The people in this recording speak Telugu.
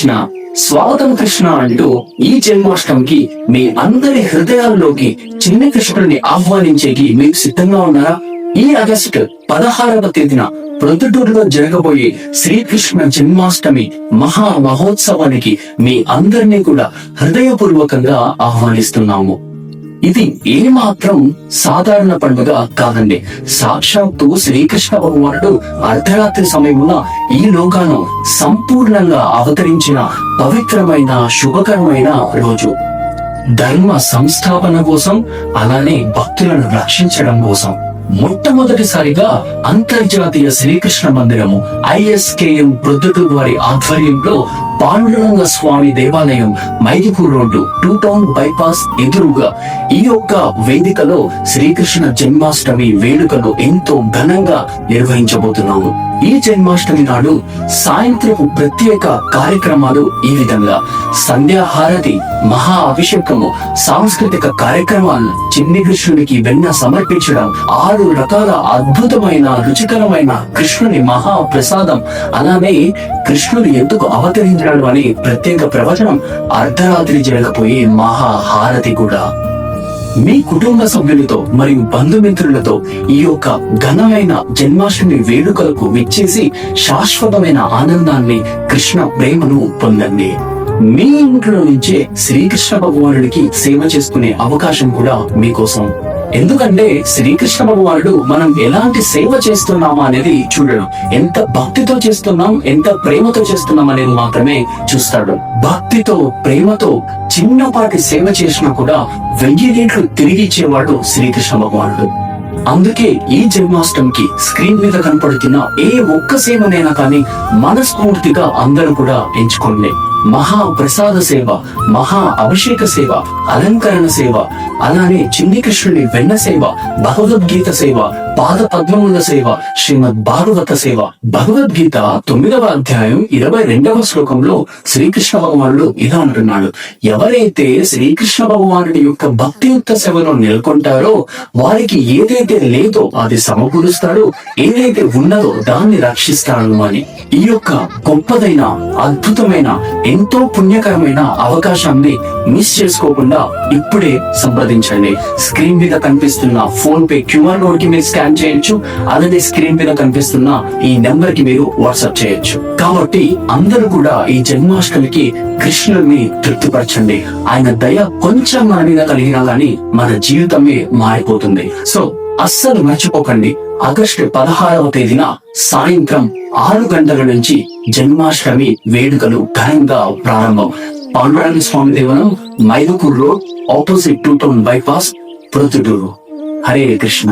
కృష్ణ, స్వాగతం కృష్ణ అంటూ ఈ జన్మాష్టమికి మీ అందరి హృదయాల్లోకి చిన్న కృష్ణుడిని ఆహ్వానించేకి మీకు సిద్ధంగా ఉన్నారా? ఈ ఆగస్టు 16వ తేదీన ప్రొద్దుటూరులో జరగబోయే శ్రీకృష్ణ జన్మాష్టమి మహా మహోత్సవానికి మీ అందరినీ కూడా హృదయపూర్వకంగా ఆహ్వానిస్తున్నాము. ఇది ఏమాత్రం సాధారణ పండుగ కాదండి. సాక్షాత్తు శ్రీకృష్ణ భగవానుడు అర్ధరాత్రి సమయంలో ఈ లోకాను సంపూర్ణంగా అవతరించిన పవిత్రమైన శుభకరమైన రోజు. ధర్మ సంస్థాపన కోసం, అలానే భక్తులను రక్షించడం కోసం మొట్టమొదటిసారిగా అంతర్జాతీయ శ్రీకృష్ణ మందిరము ISKM ప్రొద్దుటూరు వారి ఆధ్వర్యంలో పాండురంగ స్వామి దేవాలయం మైదుకూరు రోడ్డు 2 టౌన్ బైపాస్ ఎదురుగా ఈ యొక్క వేదికలో శ్రీకృష్ణ జన్మాష్టమి వేడుకలు ఎంతో ఘనంగా నిర్వహించబోతున్నాము. ఈ జన్మాష్టమి నాడు సాయంత్రం ప్రత్యేక కార్యక్రమాలు ఈ విధంగా: సంధ్యాహారతి, మహా అభిషేకము, సాంస్కృతిక కార్యక్రమాలు, చిన్ని కృష్ణుడికి వెన్న సమర్పించడం, 6 రకాల అద్భుతమైన రుచికరమైన కృష్ణుని మహా ప్రసాదం, అలానే కృష్ణుడు ఎందుకు అవతరించాడు అని ప్రత్యేక ప్రవచనం, అర్ధరాత్రి జరగబోయే మహా హారతి కూడా. మీ కుటుంబ సభ్యులతో మరియు బంధుమిత్రులతో ఈ యొక్క ఘనమైన జన్మాష్టమి వేడుకలకు విచ్చేసి శాశ్వతమైన ఆనందాన్ని, కృష్ణ ప్రేమను పొందండి. మీ ఇంట్లో నుంచే శ్రీకృష్ణ భగవానుడికి సేవ చేసుకునే అవకాశం కూడా మీకోసం. ఎందుకంటే శ్రీకృష్ణ భగవానుడు మనం ఎలాంటి సేవ చేస్తున్నామా అనేది చూడడం, ఎంత భక్తితో చేస్తున్నాం, ఎంత ప్రేమతో చేస్తున్నాం అనేది మాత్రమే చూస్తాడు. భక్తితో ప్రేమతో చిన్నపాటి సేవ చేసినా కూడా 1000 రెట్లు తిరిగి ఇచ్చేవాడు శ్రీకృష్ణ భగవానుడు. అందుకే ఈ జన్మాష్టమికి స్క్రీన్ మీద కనపడుతున్న ఏ ఒక్క సేవనైనా కానీ మనస్ఫూర్తిగా అందరూ కూడా ఎంచుకోండి. మహా ప్రసాద సేవ, మహా అభిషేక సేవ, అలంకరణ సేవ, అలానే చిన్ని కృష్ణుని వెన్న సేవ, భగవద్గీత సేవ, పాద పద్మముల సేవ, శ్రీమద్ భాగవత సేవ. భగవద్గీత 9వ అధ్యాయం 22వ శ్లోకంలో శ్రీకృష్ణ భగవానుడు ఇలా అంటున్నాడు: ఎవరైతే శ్రీకృష్ణ భగవానుడి యొక్క భక్తియుక్త సేవలో నెలకొంటారో వారికి ఏదైతే లేదో అది సమకూరుస్తాడు, ఏదైతే ఉన్నదో దాన్ని రక్షిస్తాడు అని. ఈ యొక్క గొప్పదైన అద్భుతమైన ఎంతో పుణ్యకరమైన అవకాశాన్ని మిస్ చేసుకోకుండా ఇప్పుడే సంప్రదించండి. స్క్రీన్ మీద కనిపిస్తున్న ఫోన్ పే QR కోడ్ కి మీరు స్కాన్ చేయొచ్చు, అలానే స్క్రీన్ మీద కనిపిస్తున్న ఈ నెంబర్ కి మీరు వాట్సాప్ చేయొచ్చు. కాబట్టి అందరూ కూడా ఈ జన్మాష్టమికి కృష్ణుడిని తృప్తిపరచండి. ఆయన దయ కొంచెం మన మీద కలిగినా గానీ మన జీవితమే మారిపోతుంది. సో అస్సలు మర్చిపోకండి, ఆగస్టు 16వ తేదీన సాయంత్రం 6 గంటల నుంచి జన్మాష్టమి వేడుకలు ఘనంగా ప్రారంభం. పాండురంగ స్వామి దేవాలయం Mydukur road opposite 2 town bypass Proddatur. Hare Krishna.